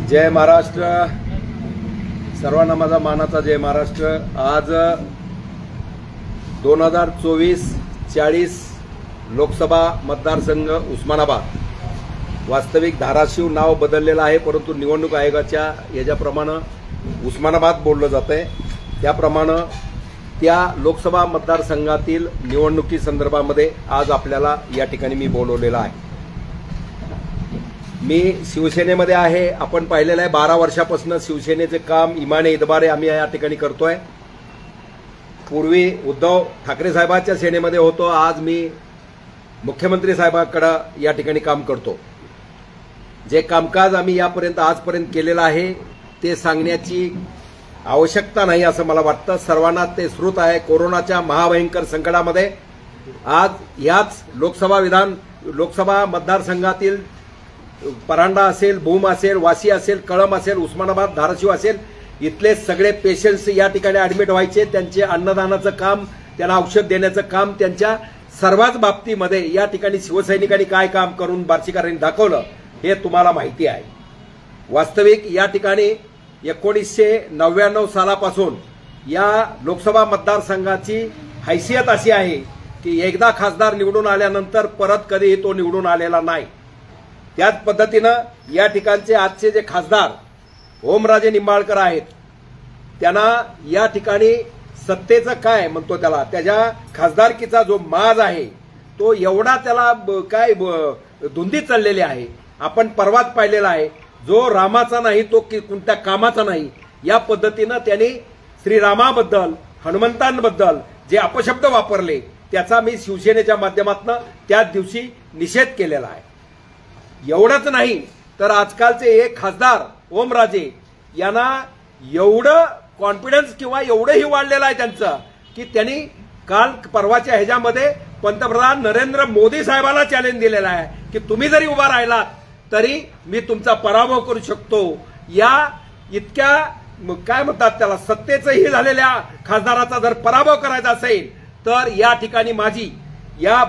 जय महाराष्ट्र. सर्वांना माझा मानाचा जय महाराष्ट्र. आज 2024-40 लोकसभा मतदारसंघ उस्मानाबाद. वास्तविक धाराशिव नाव बदललेलं आहे, परंतु निवडणूक आयोगाच्या याच्याप्रमाणे उस्मानाबाद बोललं जातंय. त्याप्रमाणे त्या लोकसभा मतदारसंघातील निवडणुकी संदर्भामध्ये आज आपल्याला या ठिकाणी मी बोलवलेलं आहे. मी शिवसेनेमध्ये आहे. आपण पाहिलेलं आहे 12 वर्षापासून शिवसेनेचे काम इमाने इतबारे आम्ही या ठिकाणी करतोय. पूर्वी उद्धव ठाकरे साहेबांच्या सेनेमध्ये होतो, आज मी मुख्यमंत्री साहेबांकडे या ठिकाणी काम करतो. जे कामकाज आम्ही आजपर्यंत केलेलं आहे ते सांगण्याची आवश्यकता नाही असं मला वाटतं. सर्वांना ते श्रुत आहे. कोरोनाच्या महाभयंकर संकटामध्ये आज याच लोकसभा मतदारसंघातील परांडा असेल, भूम असेल, वाशी असेल, कळंब असेल, उस्मानाबाद, धाराशिव असेल, इथले सगळे पेशंट्स या ठिकाणी ऍडमिट व्हायचे. त्यांचे अन्नदानाचं काम, त्यांना औषध देण्याचं काम, त्यांच्या सर्वच बाबतीमध्ये या ठिकाणी शिवसैनिकांनी काय काम करून बार्शीकरांनी दाखवलं हे तुम्हाला माहिती आहे. वास्तविक या ठिकाणी 1999 सालापासून या लोकसभा मतदारसंघाची हैसियत अशी आहे की एकदा खासदार निवडून आल्यानंतर परत कधीही तो निवडून आलेला नाही. त्याच पद्धतीनं या ठिकाणचे आजचे जे खासदार ओमराजे निंबाळकर आहेत, त्यांना या ठिकाणी सत्तेचं काय म्हणतो त्याला, त्याच्या खासदारकीचा जो माज आहे तो एवढा त्याला काय धुंदीत चाललेली आहे. आपण परवाच पाहिलेला आहे, जो रामाचा नाही तो कोणत्या कामाचा नाही. या पद्धतीनं त्यांनी श्रीरामाबद्दल, हनुमंतांबद्दल जे अपशब्द वापरले त्याचा मी शिवसेनेच्या माध्यमातून त्याच दिवशी निषेध केलेला आहे. एवढंच नाही तर आजकालचे एक खासदार ओमराजे यांना एवढं कॉन्फिडन्स किंवा एवढंही वाढलेलं आहे त्यांचं की त्यांनी काल परवाच्या ह्याच्यामध्ये पंतप्रधान नरेंद्र मोदी साहेबांना चॅलेंज दिलेलं आहे की तुम्ही जरी उभा राहिलात तरी मी तुमचा पराभव करू शकतो. या इतक्या काय म्हणतात त्याला सत्तेचंही झालेल्या खासदाराचा जर पराभव करायचा असेल तर या ठिकाणी माझी या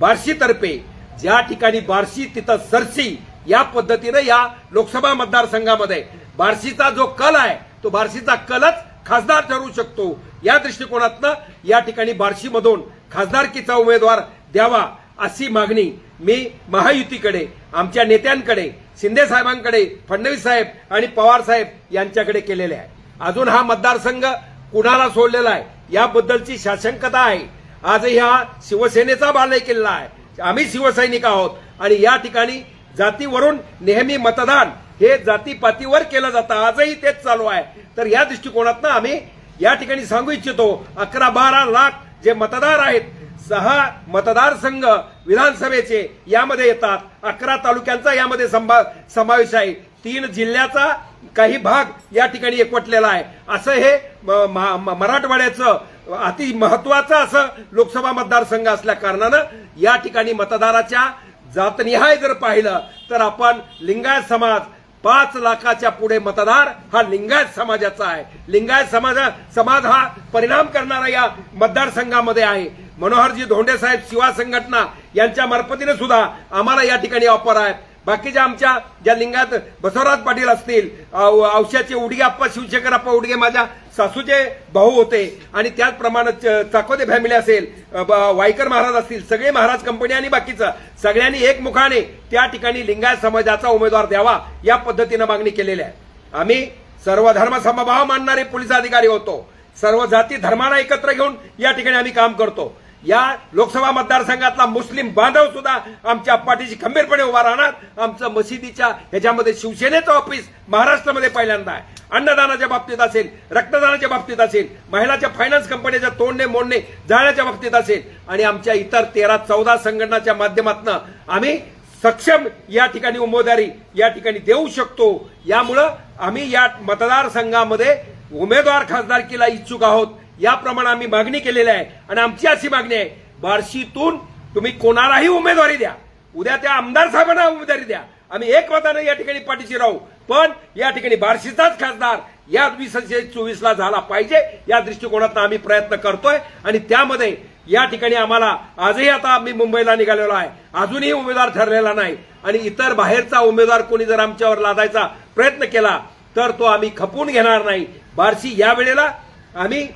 बार्शीतर्फे ज्या ठिकाणी बार्शी तिथं सरसी या पद्धतीनं या लोकसभा मतदारसंघामध्ये बार्शीचा जो कल आहे तो बार्शीचा कलच खासदार ठरू शकतो. या दृष्टिकोनातनं या ठिकाणी बार्शीमधून खासदारकीचा उमेदवार द्यावा अशी मागणी मी महायुतीकडे, आमच्या नेत्यांकडे, शिंदे साहेबांकडे, फडणवीस साहेब आणि पवार साहेब यांच्याकडे केलेले आहे. अजून हा मतदारसंघ कुणाला सोडलेला आहे याबद्दलची साशंकता आहे. आजही हा शिवसेनेचा बालेकिल्ला आहे. आम्ही शिवसैनिक आहोत आणि या ठिकाणी जातीवरून नेहमी मतदान हे जातीपातीवर केलं जातं. आजही तेच चालू आहे. तर या दृष्टिकोनातनं आम्ही या ठिकाणी सांगू इच्छितो 11-12 लाख जे मतदार आहेत, 6 मतदारसंघ विधानसभेचे यामध्ये येतात, 11 तालुक्यांचा यामध्ये समावेश आहे, 3 जिल्ह्याचा काही भाग या ठिकाणी एकवटलेला आहे. असं हे मराठवाड्याचं अति महत्वाचं असं लोकसभा मतदारसंघ असल्या कारणानं या ठिकाणी मतदाराच्या जातनिहाय जर पाहिलं तर आपण लिंगायत समाज 5 लाखाच्या पुढे मतदार हा लिंगायत समाजाचा आहे. लिंगायत समाज हा परिणाम करणारा या मतदारसंघामध्ये आहे. मनोहरजी धोंडे साहेब शिवा संघटना यांच्या मार्फतीने सुद्धा आम्हाला या ठिकाणी ऑफर आहे. बाकीच्या आमच्या ज्या लिंगायत बसवराज पाटील असतील, औषधाचे उडगे आप्पा, शिवशेखर आप्पा उडगे माझ्या सासूचे भाऊ होते, आणि त्याचप्रमाणे चाकोते फॅमिली असेल, वायकर महाराज असतील, सगळे महाराज कंपनी आणि बाकीचं सगळ्यांनी एकमुखाने त्या ठिकाणी लिंगायत समाजाचा उमेदवार द्यावा या पद्धतीनं मागणी केलेली आहे. आम्ही सर्व धर्म समभाव मानणारे पोलीस अधिकारी होतो. सर्व जाती धर्मांना एकत्र घेऊन या ठिकाणी आम्ही काम करतो. या लोकसभा मतदारसंघातला मुस्लिम बांधव सुद्धा आमच्या पाठीशी खंबीरपणे उभा राहणार. आमचं मशिदीच्या ह्याच्यामध्ये शिवसेनेचं ऑफिस महाराष्ट्रामध्ये पहिल्यांदा आहे. अन्नदानाच्या बाबतीत असेल, रक्तदानाच्या बाबतीत असेल, महिलाच्या फायनान्स कंपनीच्या तोडणे मोडणे जाळण्याच्या बाबतीत असेल, आणि आमच्या इतर 13-14 संघटनाच्या माध्यमातून आम्ही सक्षम या ठिकाणी उमेदवारी या ठिकाणी देऊ शकतो. यामुळं आम्ही या मतदारसंघामध्ये उमेदवार खासदारकीला इच्छुक आहोत. याप्रमाणे आम्ही मागणी केलेली आहे आणि आमची अशी मागणी आहे, बार्शीतून तुम्ही कोणालाही उमेदवारी द्या, उद्या त्या आमदार साहेबांना उमेदवारी द्या, आम्ही एकमताने या ठिकाणी पाठीशी राहू. पण या ठिकाणी बार्शीचाच खासदार या 2024ला झाला पाहिजे या दृष्टिकोनातून आम्ही प्रयत्न करतोय आणि त्यामध्ये या ठिकाणी आम्हाला आजही आता आम्ही मुंबईला निघालेलो आहे, अजूनही उमेदवार ठरलेला नाही आणि इतर बाहेरचा उमेदवार कोणी जर आमच्यावर लादायचा प्रयत्न केला तर तो आम्ही खपवून घेणार नाही. बार्शी या वेळेला आम्ही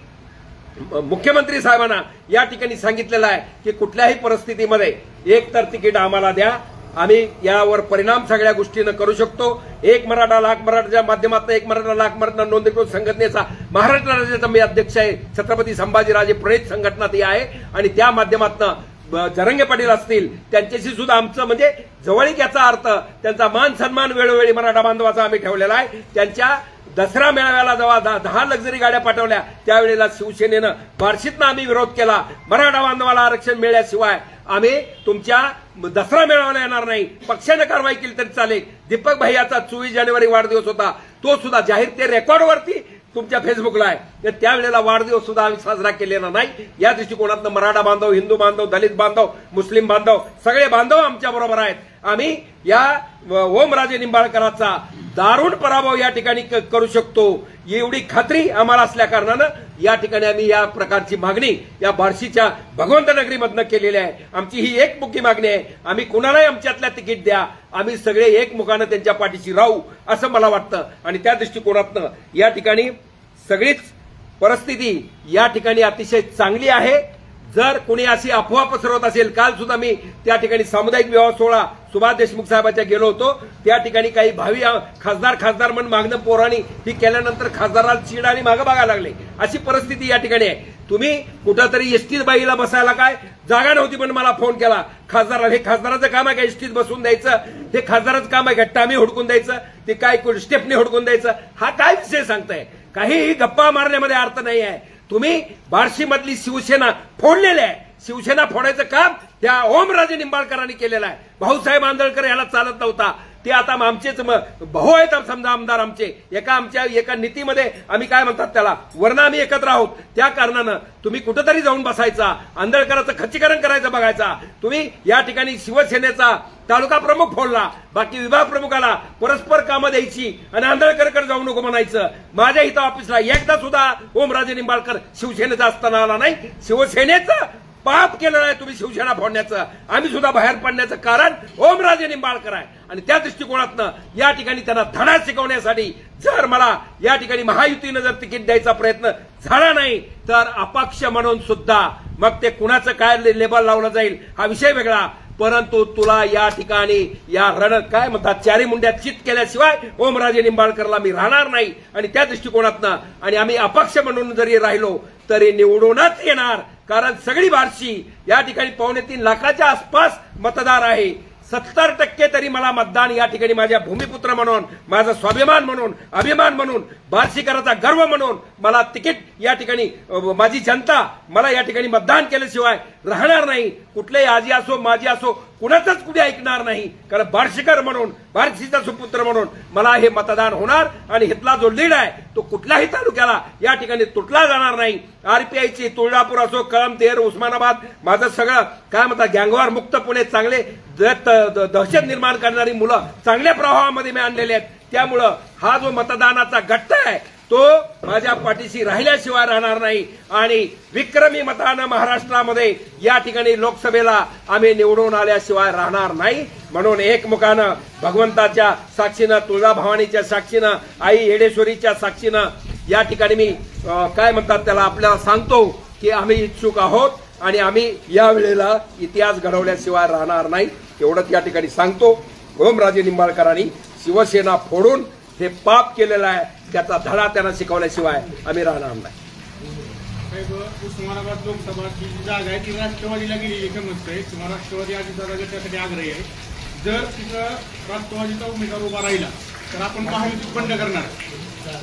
मुख्यमंत्री साहेबांना या ठिकाणी सांगितलेलं आहे की कुठल्याही परिस्थितीमध्ये एक तर तिकीट आम्हाला द्या, आम्ही यावर परिणाम सगळ्या गोष्टीनं करू शकतो. एक मराठा लाख मराठाच्या माध्यमातून एक मराठा लाख मराठा नोंदणीकृत संघटनेचा महाराष्ट्र राज्याचा मी अध्यक्ष आहे. छत्रपती संभाजीराजे प्रणित संघटना ती आहे आणि त्या माध्यमातून जरंगे पाटील असतील त्यांच्याशी सुद्धा आमचं म्हणजे जवळीक याचा अर्थ त्यांचा मान सन्मान वेळोवेळी मराठा बांधवाचा आम्ही ठेवलेला आहे. त्यांच्या दसरा मेळाव्याला जेव्हा 10 लक्झरी गाड्या पाठवल्या त्यावेळेला शिवसेनेनं बार्शीतनं आम्ही विरोध केला. मराठा बांधवाला आरक्षण मिळाल्याशिवाय आम्ही तुमच्या दसरा मेळाव्याला येणार नाही, पक्षाने कारवाई केली तरी चालेल. दीपक भैयाचा 24 जानेवारी वाढदिवस होता, तो सुद्धा जाहीर ते रेकॉर्डवरती तुमच्या फेसबुकला आहे. तर त्यावेळेला वाढदिवस सुद्धा आम्ही साजरा केलेला नाही. या दृष्टिकोनातून मराठा बांधव, हिंदू बांधव, दलित बांधव, मुस्लिम बांधव सगळे बांधव आमच्या बरोबर आहेत. आम्ही या ओमराजे निंबाळकरांचा दारुण पराभव या ठिकाणी करू शकतो एवढी खात्री आम्हाला असल्या कारणानं या ठिकाणी आम्ही या प्रकारची मागणी या बार्शीच्या भगवंत नगरीमधनं केलेली आहे. आमची ही एकमुखी मागणी आहे. आम्ही कुणालाही आमच्यातल्या तिकीट द्या, आम्ही सगळे एकमुखानं त्यांच्या पाठीशी राहू असं मला वाटतं आणि त्या दृष्टिकोनातनं या ठिकाणी सगळीच परिस्थिती या ठिकाणी अतिशय चांगली आहे. जर कोणी अशी अफवा पसरवत असेल, काल सुद्धा मी त्या ठिकाणी सामुदायिक विवाह सोहळा सुभाष देशमुख साहेबांच्या गेलो होतो, त्या ठिकाणी काही भावी खासदार म्हणून मागणं पोरांनी ही केल्यानंतर खासदाराला चीड आणि मागं बघायला लागले अशी परिस्थिती या ठिकाणी आहे. तुम्ही कुठंतरी एसटीत बाईला बसायला काय जागा नव्हती पण मला फोन केला खासदाराला. हे खासदाराचं काम आहे का एसटीत बसून द्यायचं? हे खासदाराचं काम आहे का टामी हुडकून द्यायचं? ते काय स्टेपनी हुडकून द्यायचं? हा काय विषय सांगताय? काहीही गप्पा मारण्यामध्ये अर्थ नाही आहे. तुम्ही बार्शीमधली शिवसेना फोडलेली आहे. शिवसेना फोडायचं काम त्या ओमराजे निंबाळकरांनी केलेलं आहे. भाऊसाहेब आंदळकर याला चालत नव्हता. ते आता आमचेच भाऊ आहेत समजा आमदार आमचे. एका नीतीमध्ये आम्ही काय म्हणतात त्याला वर्ण आम्ही एकत्र आहोत. त्या कारणानं तुम्ही कुठेतरी जाऊन बसायचा, आंदळकरांचं खच्चीकरण करायचं बघायचा. तुम्ही या ठिकाणी शिवसेनेचा तालुका प्रमुख फोडला, बाकी विभाग प्रमुखाला परस्पर कामं द्यायची आणि आंदळकरकडे जाऊ नको म्हणायचं. माझ्या इथं ऑफिसला एकदा सुद्धा ओमराजे निंबाळकर शिवसेनेचा असताना आला नाही. शिवसेनेचं पाप केलं आहे तुम्ही शिवसेना फोडण्याचं. आम्ही सुद्धा बाहेर पडण्याचं कारण ओमराजे निंबाळकर आहे आणि त्या दृष्टिकोनातनं या ठिकाणी त्यांना धडा शिकवण्यासाठी जर मला या ठिकाणी महायुतीनं जर तिकीट द्यायचा प्रयत्न झाला नाही तर अपक्ष म्हणून सुद्धा मग ते कुणाचं काय लेबल लावलं जाईल हा विषय वेगळा. परंतु तुला या ठिकाणी या काय म्हणतात चारी मुंड्यात चित केल्याशिवाय ओमराजे निंबाळकरला मी राहणार नाही आणि त्या दृष्टिकोनातनं आणि आम्ही अपक्ष म्हणून जरी राहिलो तरी निवडूनच येणार. कारण सगळी बार्शी या ठिकाणी 3.25 लाखाच्या आसपास मतदार आहे. 70% तरी मला मतदान या ठिकाणी माझ्या भूमिपुत्र म्हणून, माझा स्वाभिमान म्हणून, अभिमान म्हणून, बार्शीकरांचा गर्व म्हणून मला तिकीट या ठिकाणी माझी जनता मला या ठिकाणी मतदान केल्याशिवाय राहणार नाही. कुठलेही आजी असो माझी असो कुणाचंच कुठे ऐकणार नाही. कारण बार्शीकर म्हणून, बार्शीचा सुपुत्र म्हणून मला हे मतदान होणार आणि इथला जो लीड आहे तो कुठल्याही तालुक्याला या ठिकाणी तुटला जाणार नाही. आरपीआयची तुळजापूर असो, कळमतेर, उस्मानाबाद माझं सगळं काय म्हणतात गँगवार मुक्त पुणे चांगले दहशत निर्माण करणारी मुलं चांगल्या प्रवाहामध्ये मी आणलेले आहेत. त्यामुळं हा जो मतदानाचा गट्टा आहे तो माझ्या पाठीशी राहिल्याशिवाय राहणार नाही आणि विक्रमी मतानं महाराष्ट्रामध्ये या ठिकाणी लोकसभेला आम्ही निवडून आल्याशिवाय राहणार नाही. म्हणून एकमुखानं भगवंताच्या साक्षीनं, तुळजाभवानीच्या साक्षीनं, आई येडेश्वरीच्या साक्षीनं या ठिकाणी मी काय म्हणतात त्याला आपल्याला सांगतो की आम्ही इच्छुक आहोत आणि आम्ही या वेळेला इतिहास घडवल्याशिवाय राहणार नाही एवढंच या ठिकाणी सांगतो. ओमराजे निंबाळकरांनी शिवसेना फोडून हे पाप केलेलं आहे, त्याचा धडा त्यांना शिकवल्याशिवाय आम्ही राहणार नाही. उस्मानाबाद लोकसभाची जागा आहे ती राष्ट्रवादीला गेलेली समजतंय. राष्ट्रवादी अजितदादा त्यासाठी आग्रही आहे. जर तिथं राष्ट्रवादीचा उमेदवार उभा राहिला तर आपण महायुती बंड करणार.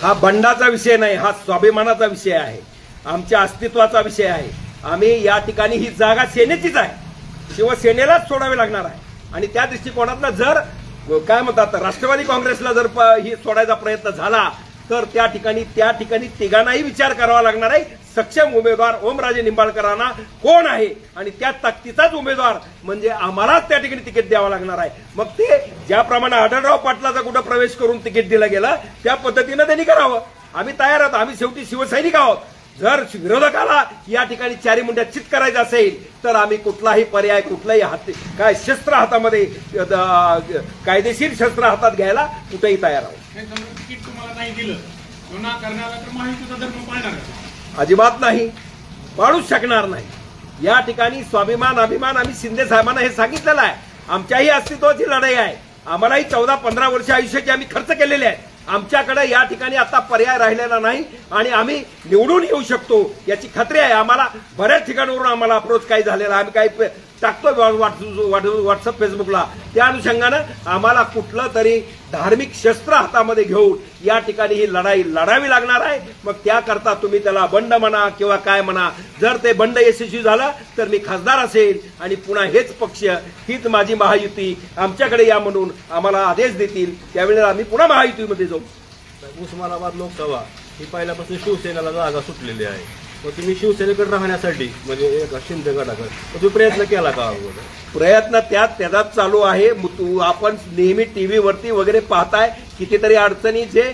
हा बंडाचा विषय नाही, हा स्वाभिमानाचा विषय आहे, आमच्या अस्तित्वाचा विषय आहे. आम्ही या ठिकाणी ही जागा सेनेचीच आहे, शिवसेनेलाच सोडावी लागणार आहे आणि त्या दृष्टिकोनातनं जर काय म्हणतात राष्ट्रवादी काँग्रेसला जर ही सोडायचा प्रयत्न झाला तर त्या ठिकाणी तिघांनाही विचार करावा लागणार आहे. सक्षम उमेदवार ओमराजे निंबाळकरांना कोण आहे आणि त्या ताकदीचाच उमेदवार म्हणजे आम्हालाच त्या ठिकाणी तिकीट द्यावं लागणार आहे. मग ते ज्याप्रमाणे आढळराव पाटलाचा कुठं प्रवेश करून तिकीट दिलं गेलं त्या पद्धतीनं त्यांनी करावं. आम्ही तयार आहोत. आम्ही शेवटी शिवसैनिक आहोत. जर विरोधकाला या ठिकाणी चारी मुंड्या चित करायचं असेल तर आम्ही कुठलाही पर्याय, कुठलाही काय शस्त्र हातामध्ये, कायदेशीर शस्त्र हातात घ्यायला कुठेही तयार आहोत. हे समजा तिकीट तुम्हाला नाही दिलं किंवा नाकारण्याला तर महायुतीचा धर्म पाळणार का? अजिबात नाही, पाळूच शकणार नाही. या ठिकाणी स्वाभिमान, अभिमान आम्ही शिंदे साहेबांना हे सांगितलेलं आहे. आमच्याही अस्तित्वाची लढाई आहे. आम्हालाही 14-15 वर्ष आयुष्याचे आम्ही खर्च केलेले आहेत. आमच्याकडे या ठिकाणी आता पर्याय राहिलेला नाही आणि आम्ही निवडून येऊ शकतो याची खात्री आहे. आम्हाला बऱ्याच ठिकाणावरून आम्हाला अप्रोच काही झालेला, आम्ही काही टाकतो व्हॉट्सअप फेसबुकला. त्या अनुषंगानं आम्हाला कुठलं तरी धार्मिक शस्त्र हातामध्ये घेऊन या ठिकाणी ही लढाई लढावी लागणार आहे. मग त्याकरता तुम्ही त्याला बंड म्हणा किंवा काय म्हणा, जर ते बंड यशस्वी झालं तर मी खासदार असेल आणि पुन्हा हेच पक्ष, हीच माझी महायुती, आमच्याकडे या म्हणून आम्हाला आदेश देतील, त्यावेळेला आम्ही पुन्हा महायुतीमध्ये जाऊ. उस्मानाबाद लोकसभा ही पहिल्यापासून शिवसेनेला जागा सुटलेली आहे. मग तुम्ही शिवसेनेकडे राहण्यासाठी म्हणजे एका शिंदे गटाकडे तुम्ही प्रयत्न केला का? प्रयत्न त्याचाच चालू आहे. आपण नेहमी टीव्हीवरती वगैरे पाहताय कितीतरी अडचणी, जे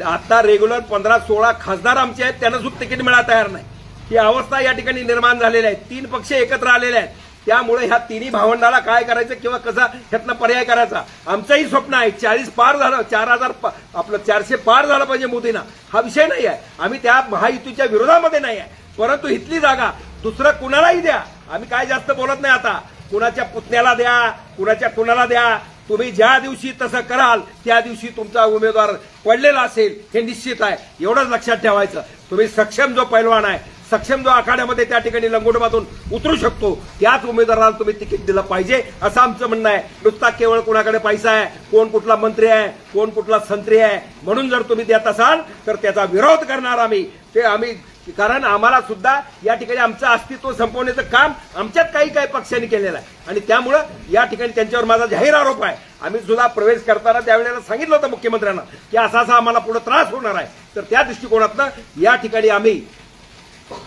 आता रेग्युलर 15-16 खासदार आमचे आहेत त्यांना सुद्धा तिकीट मिळायला तयार नाही. ही अवस्था या ठिकाणी निर्माण झालेली आहे. 3 पक्ष एकत्र आलेले आहेत. त्यामुळे ह्या तिन्ही भावंडाला काय करायचं किंवा कसा ह्यातनं पर्याय करायचा आमचंही स्वप्न आहे. 40 पार झालं, 4000 आपलं 400 पार झालं पाहिजे मोदींना, हा विषय नाही आहे. आम्ही त्या महायुतीच्या विरोधामध्ये नाही आहे. परंतु इथली जागा दुसरं कुणालाही द्या, आम्ही काय जास्त बोलत नाही. आता कुणाच्या पुतण्याला द्या, कुणाला द्या, तुम्ही ज्या दिवशी तसं कराल त्या दिवशी तुमचा उमेदवार पडलेला असेल हे निश्चित आहे. एवढंच लक्षात ठेवायचं. तुम्ही सक्षम जो पैलवान आहे, सक्षम जो आखाड्यामध्ये त्या ठिकाणी लंगोटमधून उतरू शकतो, त्याच उमेदवाराला तुम्ही तिकीट दिलं पाहिजे असं आमचं म्हणणं आहे. नुसता केवळ कुणाकडे पैसा आहे, कोण कुठला मंत्री आहे, कोण कुठला संत्री आहे म्हणून जर तुम्ही देत असाल तर त्याचा विरोध करणार आम्ही. कारण आम्हाला सुद्धा या ठिकाणी आमचं अस्तित्व संपवण्याचं काम आमच्यात काही पक्षांनी केलेलं आहे आणि त्यामुळं या ठिकाणी त्यांच्यावर माझा जाहीर आरोप आहे. आम्ही सुद्धा प्रवेश करताना त्यावेळेला सांगितलं होतं मुख्यमंत्र्यांना की असा आम्हाला पुढे त्रास होणार आहे. तर त्या दृष्टिकोनातनं या ठिकाणी आम्ही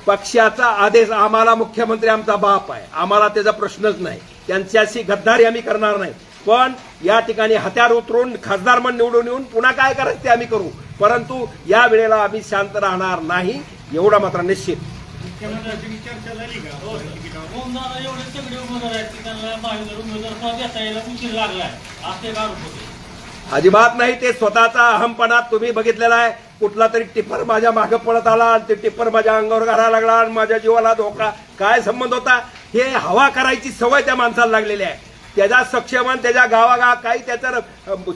पक्षाचा आदेश, आम्हाला मुख्यमंत्री आमचा बाप आहे, आम्हाला त्याचा प्रश्नच नाही. त्यांच्याशी गद्दारी आम्ही करणार नाही. पण या ठिकाणी हत्यार उतरून खासदार म्हणून निवडून येऊन पुन्हा काय करायचं ते आम्ही करू. परंतु या वेळेला आम्ही शांत राहणार नाही, एवढा मात्र निश्चित. मुख्यमंत्र्यांची चर्चा झाली का तिकिटावर? एवढे सगळे उमेदवार आहेत की त्यांना महायुतीला उमेदवार देता यायला उशीर लागलाय असे एक आरोप होते. अजिबात नाही. ते स्वतःचा अहमपणा तुम्ही बघितलेला आहे. कुठला तरी टिप्पर माझ्या मागे पळत आला आणि ते टिप्पर माझ्या अंगावर घालायला लागला आणि माझ्या जीवाला धोका. काय संबंध होता? हे हवा करायची सवय त्या माणसाला लागलेली आहे. त्याचा सक्षमन, त्याच्या गावागा काही त्याचं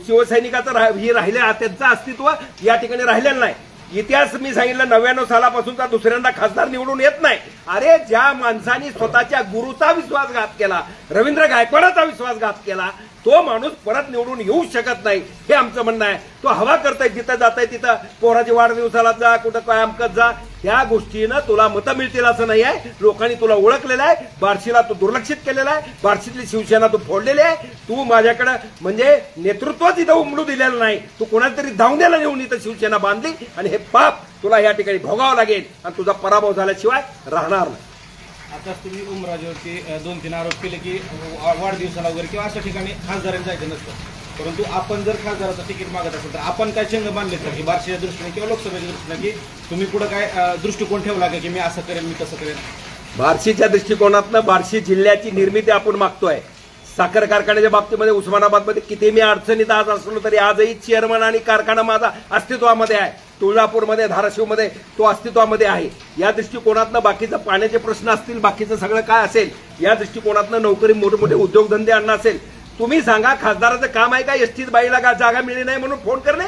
शिवसैनिकाचं हे राहिले, त्यांचं अस्तित्व या ठिकाणी राहिलेलं नाही. इतिहास मी सांगितलं 99 सालापासूनचा दुसऱ्यांदा खासदार निवडून येत नाही. अरे ज्या माणसाने स्वतःच्या गुरुचा विश्वासघात केला, रवींद्र गायकवाडाचा विश्वासघात केला, तो माणूस परत निवडून येऊ शकत नाही हे आमचं म्हणणं आहे. तो हवा करताय, जिथं जाताय तिथं पोराच्या वाढदिवसाला जा, कुठं काय अमकत जा, त्या गोष्टीनं तुला मतं मिळतील असं नाही आहे. लोकांनी तुला ओळखलेलं आहे. बार्शीला तू दुर्लक्षित केलेला आहे, बार्शीतली शिवसेना तू फोडलेली आहे. तू माझ्याकडे म्हणजे नेतृत्वच इथं उमडू दिलेलं नाही. तू कोणाला तरी धावण्याला नेऊन इथं शिवसेना बांधली आणि हे पाप तुला या ठिकाणी भोगावं लागेल आणि तुझा पराभव झाल्याशिवाय राहणार नाही. आताच तुम्ही उमराजेवरती 2-3 आरोप केले की वाढदिवसाला वगैरे किंवा अशा ठिकाणी खासदारांनी जायचं नसतं. परंतु आपण जर खासदाराचं तिकीट मागत असेल तर आपण काय चंग बांधले का की बार्शीच्या दृष्टीने किंवा लोकसभेच्या दृष्टीने की तुम्ही पुढे काय दृष्टिकोन ठेवला का की मी असं करेन, मी तसं करेन? बार्शीच्या दृष्टिकोनातनं बार्शी जिल्ह्याची निर्मिती आपण मागतोय. साखर कारखान्याच्या बाबतीमध्ये उस्मानाबादमध्ये किती मी अडचणीत आज असलो तरी आजही चेअरमन आणि कारखाना माझा अस्तित्वामध्ये आहे. तुळजापूरमध्ये, धाराशिवमध्ये तो अस्तित्वामध्ये आहे. या दृष्टिकोनातनं बाकीचं पाण्याचे प्रश्न असतील, बाकीचं सगळं काय असेल, या दृष्टिकोनातनं नोकरी, मोठे उद्योगधंदे आणणं असेल. तुम्ही सांगा, खासदाराचं काम आहे का एसटीत बाईला जागा मिळली नाही म्हणून फोन करणे,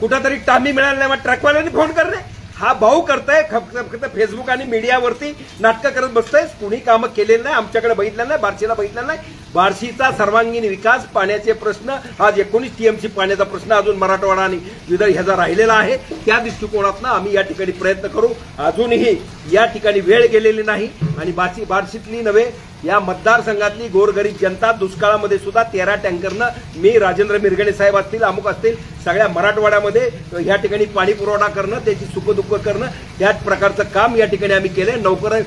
कुठंतरी टामी मिळाली नाही मग ट्रकवाल्यांनी फोन करणे? हा भाऊ करताय फक्त फेसबुक आणि मीडियावरती नाटकं करत बसताय. कुणी कामं केलेलं नाही, आमच्याकडे बघितलं नाही, बार्शीला बघितलं नाही. बार्शीचा सर्वांगीण विकास, पाण्याचे प्रश्न, आज 19 TMC पाण्याचा प्रश्न अजून मराठवाडा आणि विदर्भ ह्याचा राहिलेला आहे. त्या दृष्टिकोनातनं आम्ही या ठिकाणी प्रयत्न करू. अजूनही या ठिकाणी वेळ गेलेली नाही आणि बार्शीतली नव्हे, या मतदारसंघातली गोरगरीब जनता दुष्काळामध्ये सुद्धा 13 टँकरनं मी, राजेंद्र मिरगणे साहेब असतील, अमुक असतील, सगळ्या मराठवाड्यामध्ये या ठिकाणी पाणी पुरवठा करणं, त्याची सुखदुःख करणं, त्याच प्रकारचं काम या ठिकाणी आम्ही केलंय.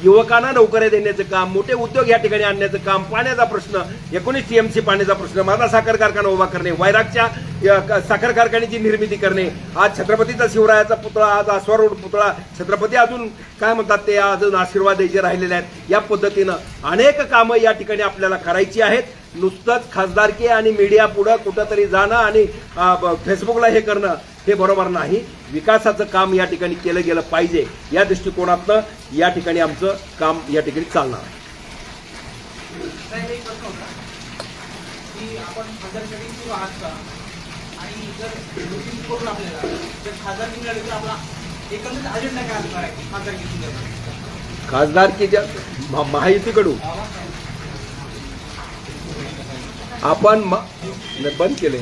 युवकांना नोकऱ्या देण्याचं काम, मोठे उद्योग या ठिकाणी आणण्याचं काम, पाण्याचा प्रश्न, 19 TMC पाण्याचा प्रश्न, माझा साखर कारखाना उभा करणे, वैरागच्या साखर कारखान्याची निर्मिती करणे, आज छत्रपतीचा शिवरायाचा पुतळा, आज आश्वारूढ पुतळा, छत्रपती अजून काय म्हणतात ते अजून आशीर्वाद द्यायचे राहिलेले आहेत. या पद्धतीनं अनेक कामं या ठिकाणी आपल्याला करायची आहेत. नुसतंच खासदारकी आणि मीडिया पुढं कुठंतरी जाणं आणि फेसबुकला हे करणं हे बरोबर नाही. विकासाचं काम या ठिकाणी केलं गेलं पाहिजे, या दृष्टिकोनातनं या ठिकाणी आमचं काम या ठिकाणी चालणार आहे. एक प्रश्न होता की आपण खासदारसाठी सुरू आहात का, आणि जर नोटीस करून आपल्याला जर खासदारकी मिळाली तर आपला एकंदरीत अजेंडा काय असणार आहे खासदारकी संदर्भात? खासदारकीच्या महायुतीकडून आपण बंद केले